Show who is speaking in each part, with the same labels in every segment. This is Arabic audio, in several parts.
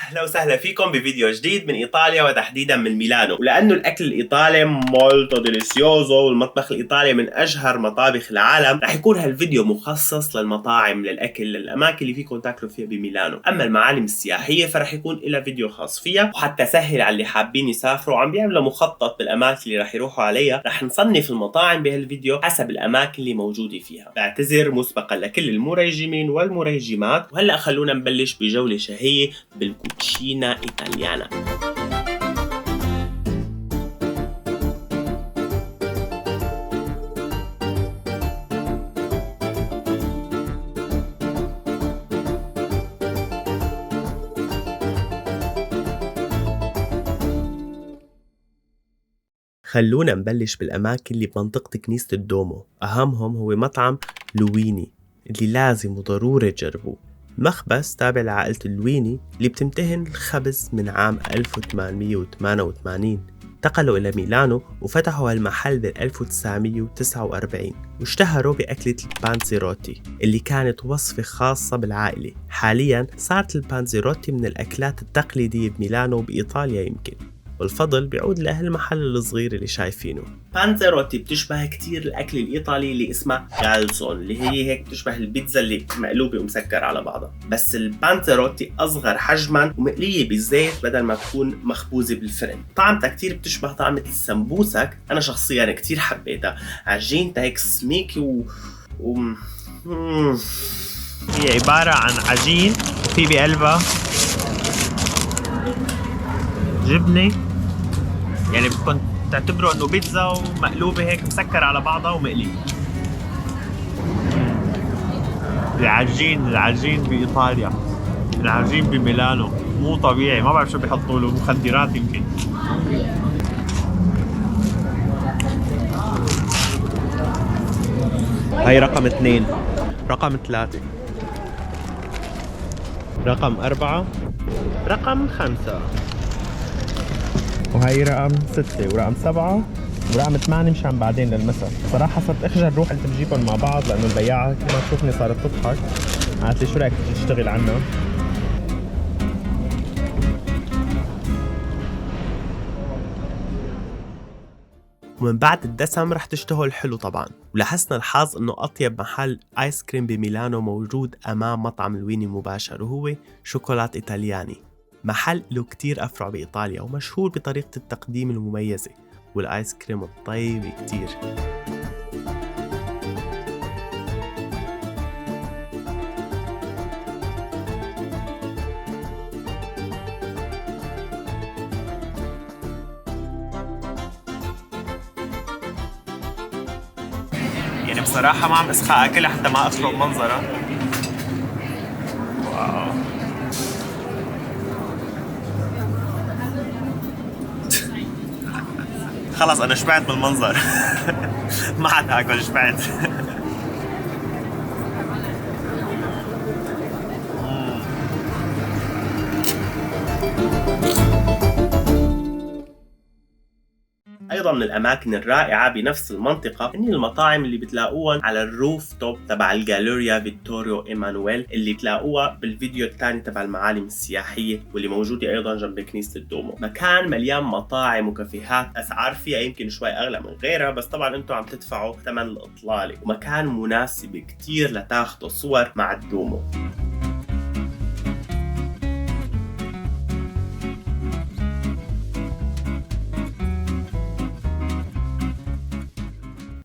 Speaker 1: أهلا وسهلا فيكم بفيديو جديد من إيطاليا وتحديدا من ميلانو. ولأنه الأكل الإيطالي مولتو ديليسيوزو والمطبخ الإيطالي من أشهر مطابخ العالم، رح يكون هالفيديو مخصص للمطاعم، للأكل، للأماكن اللي فيكم تاكلوا فيها بميلانو. أما المعالم السياحية فرح يكون لها فيديو خاص فيها، وحتى سهل على اللي حابين يسافروا وعم بيعملوا مخطط بالأماكن اللي رح يروحوا عليها. رح نصنف المطاعم بهالفيديو حسب الأماكن اللي موجودة فيها. بعتذر مسبقا لكل المريجمين والمريجمات. وهلأ خلونا نبلش بجولة شهية بالكوتشينا إيطاليانا. خلونا نبلش بالأماكن اللي بمنطقة كنيسة الدومو. أهمهم هو مطعم لويني اللي لازم وضروري تجربوه. مخبز تابع لعائلة اللويني اللي بتمتهن الخبز من عام 1888. انتقلوا إلى ميلانو وفتحوا هالمحل بال 1949 واشتهروا بأكلة البانزيروتي اللي كانت وصفة خاصة بالعائلة. حاليا صارت البانزيروتي من الأكلات التقليدية بميلانو وبإيطاليا يمكن، والفضل بيعود لأهل المحل الصغير اللي شايفينه. بانزيروتي بتشبه كتير الأكل الإيطالي اللي اسمه جالزون، اللي هي هيك بتشبه البيتزا اللي مقلوبة ومسكر على بعضها، بس البانزيروتي أصغر حجما ومقلية بالزيت بدل ما تكون مخبوزة بالفرن. طعمتها كتير بتشبه طعمة السمبوسك. أنا شخصيا كتير حبيتها، عجينتها هيك سميكي هي عبارة عن عجين وفي بقلبها جبنة، يعني بتكون تعتبره انه بيتزا ومقلوبة هيك مسكر على بعضها ومقلية. العجين بإيطاليا، العجين بميلانو مو طبيعي، ما بعرف شو بيحطوا له، مخدرات يمكن. هاي رقم 2، رقم 3، رقم 4، رقم 5، وهي رقم 6 ورقم 7 ورقم 8 مشان بعدين للمساء. صراحة صرت اخجل روح قلت بجيبهم مع بعض لأنه البياعة كل ما تشوفني صارت تضحك. قالت لي شو رأيك تشتغل عنا؟ ومن بعد الدسم رح تشتهوا الحلو طبعا. ولحسن الحظ انه اطيب محل ايس كريم بميلانو موجود امام مطعم لويني مباشر، وهو شوكولات ايطالياني. محل له كتير أفرع بإيطاليا ومشهور بطريقة التقديم المميزة والآيس كريم الطيب كتير. يعني بصراحة ما عم أسخى أكلها حتى ما أسرق منظرها. واو، خلص أنا شبعت من المنظر. ما عاد هاكل، شبعت. أيضا من الأماكن الرائعة بنفس المنطقة هني المطاعم اللي بتلاقوها على الروف توب تبع الجاليريا فيتوريو إيمانويل، اللي بتلاقوها بالفيديو الثاني تبع المعالم السياحية واللي موجودة أيضا جنب كنيسة الدومو. مكان مليان مطاعم وكافيهات، أسعار فيها يمكن شوي أغلى من غيرها، بس طبعا أنتم عم تدفعوا ثمن الإطلالة، ومكان مناسب كتير لتاخدوا صور مع الدومو.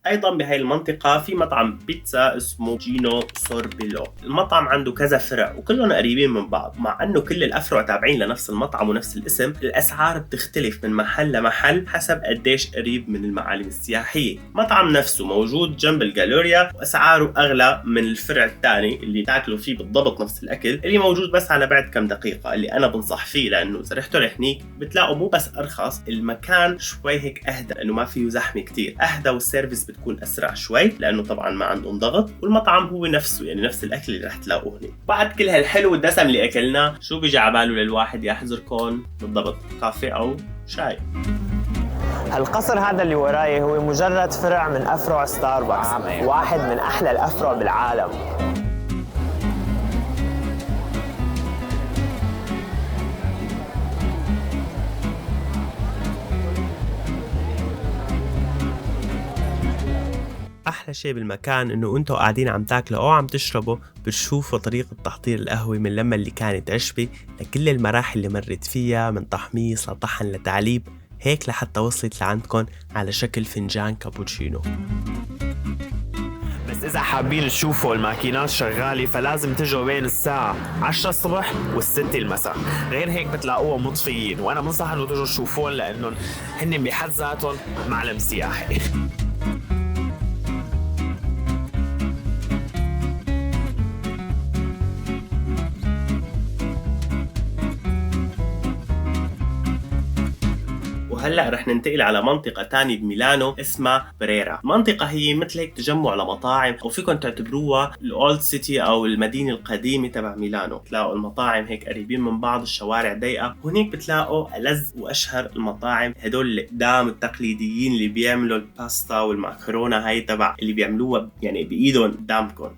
Speaker 1: أيضا بهاي المنطقة في مطعم بيتزا اسمه جينو سوربيلو. المطعم عنده كذا فرع وكلهم قريبين من بعض، مع أنه كل الأفرع تابعين لنفس المطعم ونفس الاسم. الأسعار بتختلف من محل لمحل حسب قديش قريب من المعالم السياحية. مطعم نفسه موجود جنب الجالوريا وأسعاره أغلى من الفرع الثاني اللي تاكلوا فيه بالضبط نفس الأكل اللي موجود بس على بعد كم دقيقة، اللي أنا بنصح فيه لأنه إذا رحتوا لهنيك بتلاقوا مو بس أرخص، المكان شوي هيك أهدى لأنه ما فيه زحمة كتير، أهدى والسيرفيس بتكون أسرع شوي لأنه طبعا ما عندهم ضغط، والمطعم هو نفسه يعني نفس الأكل اللي رح تلاقوه هناك. بعد كل هالحلو والدسم اللي أكلناه شو بيجي عباله للواحد يحضركم بالضبط؟ كافيه أو شاي.
Speaker 2: القصر هذا اللي وراي هو مجرد فرع من أفرع ستاربكس، واحد من أحلى الأفرع بالعالم.
Speaker 1: أحلى شيء بالمكان إنه أنتوا قاعدين عم تاكلوا أو عم تشربوا بتشوفوا طريقة تحضير القهوة من لما اللي كانت عشبة لكل المراحل اللي مرت فيها، من تحميص لطحن لتعليب، هيك لحتى وصلت لعندكم على شكل فنجان كابوتشينو.
Speaker 2: بس إذا حابين تشوفوا الماكينات شغالة فلازم تجوا بين الساعة 10 الصبح وال6 المساء، غير هيك بتلاقوهم مطفيين، وأنا بنصح إنه تجوا تشوفون لأنهم هن بحد ذاتهم معلم سياحي.
Speaker 1: وهلأ رح ننتقل على منطقة تانية بميلانو اسمها بريرا. منطقة هي مثل هيك تجمع لمطاعم، أو فيكن تعتبروها الأولد سيتي أو المدينة القديمة تبع ميلانو. تلاقوا المطاعم هيك قريبين من بعض، الشوارع ضيقة، وهنيك بتلاقوا ألذ وأشهر المطاعم هدول القدام التقليديين اللي بيعملوا الباستا والمعكرونة هاي تبع اللي بيعملوها يعني بإيدهم قدامكم.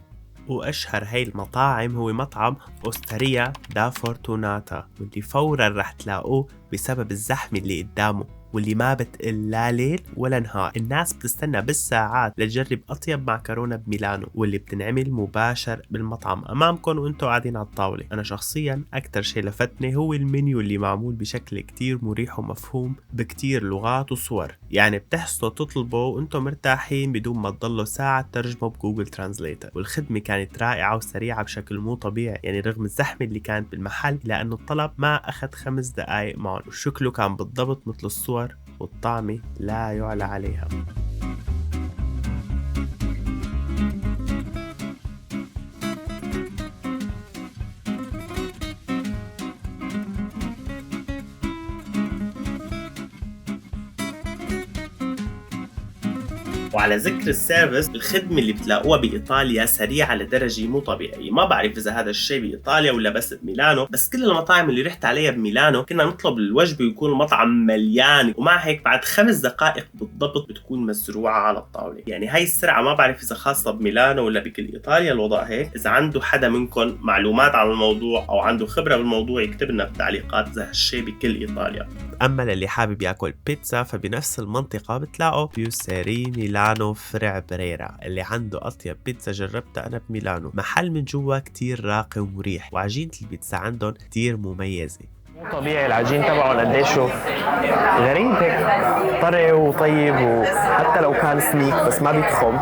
Speaker 1: وأشهر هاي المطاعم هو مطعم أوستريا دا فورتوناتا، واللي فورا رح تلاقوه بسبب الزحمة اللي قدامه واللي ما بتقل لا ليل ولا نهار. الناس بتستنى بالساعات لتجرب أطيب معكرونة بميلانو، واللي بتنعمل مباشر بالمطعم أمامكم وانتوا قاعدين على الطاولة. أنا شخصيا أكتر شيء لفتني هو المنيو اللي معمول بشكل كتير مريح ومفهوم بكتير لغات وصور، يعني بتحسوا تطلبوا وانتوا مرتاحين بدون ما تضلوا ساعة ترجموا بجوجل ترانزليتر. والخدمة كانت رائعة وسريعة بشكل مو طبيعي، يعني رغم الزحمة اللي كانت بالمحل لأنه الطلب ما أخذ 5 دقايق معهم، وشكله كان بالضبط مثل الصور، والطعمة لا يعلى عليها. وعلى ذكر السيرفيس، الخدمة اللي بتلاقوها بإيطاليا سريعة لدرجة مو طبيعية. ما بعرف إذا هذا الشيء بإيطاليا ولا بس بميلانو، بس كل المطاعم اللي رحت عليها بميلانو كنا نطلب الوجبة ويكون المطعم مليان، ومع هيك بعد 5 دقائق بالضبط بتكون مزروعة على الطاولة. يعني هاي السرعة ما بعرف إذا خاصة بميلانو ولا بكل إيطاليا الوضع هيك. إذا عنده حدا منكم معلومات عن الموضوع أو عنده خبرة بالموضوع يكتب لنا بالتعليقات إذا هالشيء بكل إيطاليا. أما للي حابب ياكل بيتزا فبنفس المنطقة بتلاقوا بيوسيري ميلانو فرع بريرا، اللي عنده أطيب بيتزا جربتها أنا بميلانو. محل من جوا كتير راقي ومريح، وعجينة البيتزا عندهم كتير مميزة.
Speaker 2: مو طبيعي العجين تبعهم قديشه غريب هيك، طري وطيب، وحتى لو كان سميك بس ما بيتخم.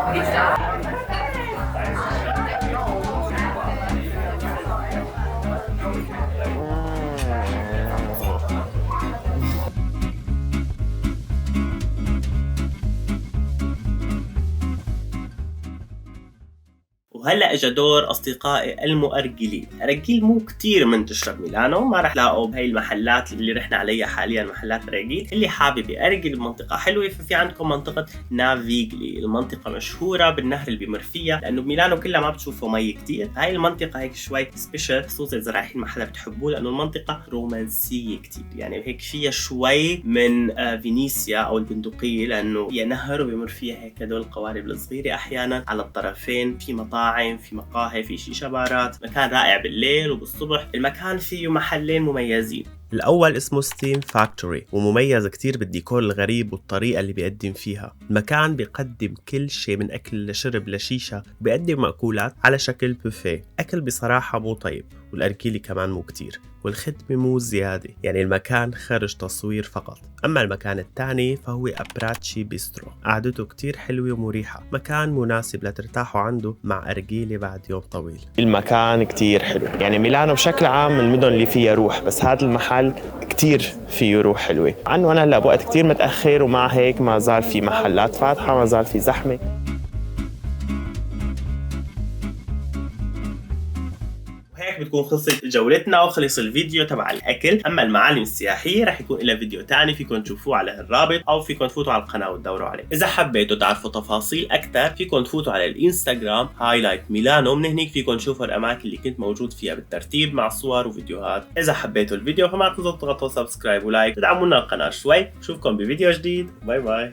Speaker 1: وهلا اجى دور اصدقائي المؤرجلين. ارجيل مو كتير منتشره بميلانو، ما رح تلاقوا بهي المحلات اللي رحنا عليها حاليا محلات ارجيل. اللي حابب يأرجل بمنطقه حلوه ففي عندكم منطقه نافيغلي. المنطقه مشهوره بالنهر اللي بيمر فيها، لانه بميلانو كلها ما بتشوفوا مي كتير. هاي المنطقه هيك شوي سبيشال، خصوصا اذا رايحين محل بتحبوه، لانه المنطقه رومانسيه كتير، يعني هيك فيها شوي من فينيسيا او البندقيه، لانه هي نهر وبيمر فيها هيك هدول القوارب الصغيره احيانا على الطرفين، في مطاعم، في مقاهي، في شيشة بارات. مكان رائع بالليل وبالصبح. المكان فيه محلين مميزين. الأول اسمه ستيم فاكتوري، ومميز كتير بالديكور الغريب والطريقة اللي بيقدم فيها. المكان بيقدم كل شيء من أكل لشرب لشيشة، بيقدم مأكولات على شكل بوفيه. أكل بصراحة مو طيب، والأرجيلة كمان مو كتير، والخدمة مو زيادة، يعني المكان خرج تصوير فقط. أما المكان الثاني فهو أبراتشي بيسترو، قعدته كتير حلوة ومريحة، مكان مناسب لترتاحوا عنده مع أرجيلة بعد يوم طويل.
Speaker 2: المكان كتير حلو، يعني ميلانو بشكل عام من المدن اللي فيها روح، بس هذا المحل كتير فيه روح حلوة، عنه أنا هلا بوقت كتير متأخر ومع هيك ما زال في محلات فاتحة، ما زال في زحمة.
Speaker 1: وهيك بتكون خلصت جولتنا وخلص الفيديو تبع الأكل. أما المعالم السياحية رح يكون لها فيديو تاني فيكم تشوفوه على الرابط، أو فيكم تفوتوا على القناة وتدوروا عليه. إذا حبيتوا تعرفوا تفاصيل أكثر فيكم تفوتوا على الإنستغرام هايلايت ميلانو، من هنيك فيكم تشوفوا الأماكن اللي كنت موجود فيها بالترتيب مع صور وفيديوهات. إذا حبيتوا الفيديو فما تنسوا تضغطوا سبسكرايب ولايك تدعمونا القناة شوي. نشوفكم بفيديو جديد، باي باي.